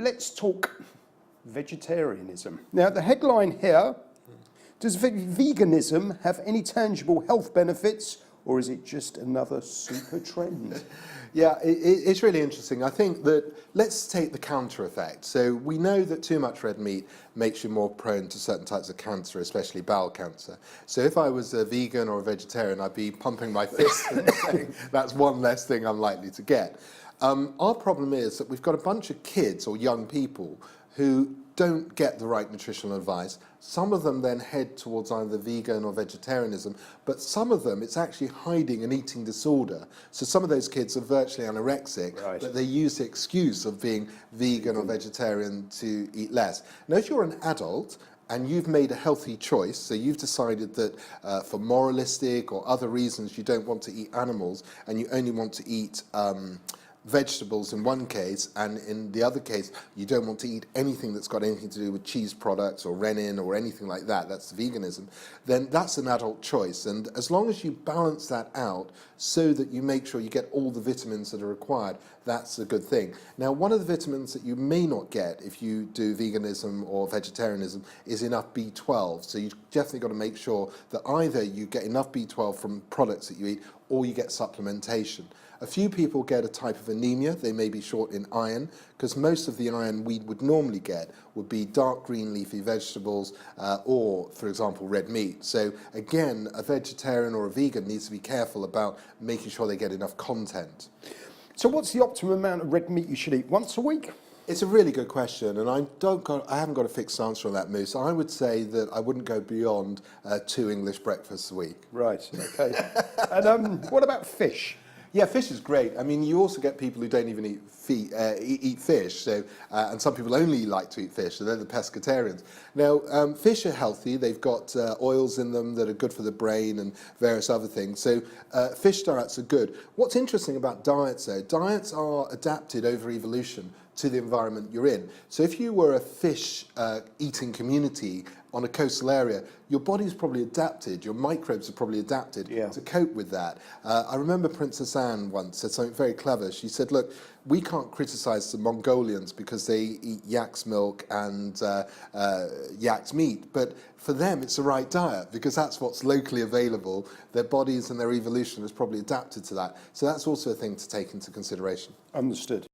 let's talk vegetarianism. Now, the headline here, does veganism have any tangible health benefits, or is it just another super trend? Yeah, it's really interesting. I think that let's take the counter effect. So we know that too much red meat makes you more prone to certain types of cancer, especially bowel cancer. So if I was a vegan or a vegetarian, I'd be pumping my fists and saying that's one less thing I'm likely to get. Our problem is that we've got a bunch of kids or young people who don't get the right nutritional advice. Some of them then head towards either vegan or vegetarianism, but some of them, it's actually hiding an eating disorder. So some of those kids are virtually anorexic, right, but they use the excuse of being vegan or vegetarian to eat less. Now, if you're an adult and you've made a healthy choice, so you've decided that for moralistic or other reasons you don't want to eat animals and you only want to eat vegetables in one case, and in the other case you don't want to eat anything that's got anything to do with cheese products or rennet or anything like that, that's veganism, then that's an adult choice. And as long as you balance that out so that you make sure you get all the vitamins that are required, that's a good thing. Now, one of the vitamins that you may not get if you do veganism or vegetarianism is enough B12. So you've definitely got to make sure that either you get enough B12 from products that you eat or you get supplementation. A few people get a type of anemia. They may be short in iron, because most of the iron we would normally get would be dark green leafy vegetables or, for example, red meat. So again, a vegetarian or a vegan needs to be careful about making sure they get enough content. So what's the optimum amount of red meat you should eat? Once a week? It's a really good question, and I haven't got a fixed answer on that, Moose. I would say that I wouldn't go beyond 2 English breakfasts a week. Right, okay. And what about fish? Yeah, fish is great. I mean, you also get people who don't even eat fish, so, and some people only like to eat fish, so they're the pescatarians. Now, fish are healthy. They've got oils in them that are good for the brain and various other things, so fish diets are good. What's interesting about diets, though, diets are adapted over evolution to the environment you're in. So if you were a fish eating community on a coastal area, your body's probably adapted, your microbes are probably adapted to cope with that. I remember Princess Anne once said something very clever. She said, look, we can't criticize the Mongolians because they eat yak's milk and yak's meat, but for them it's the right diet because that's what's locally available. Their bodies and their evolution has probably adapted to that. So that's also a thing to take into consideration. Understood.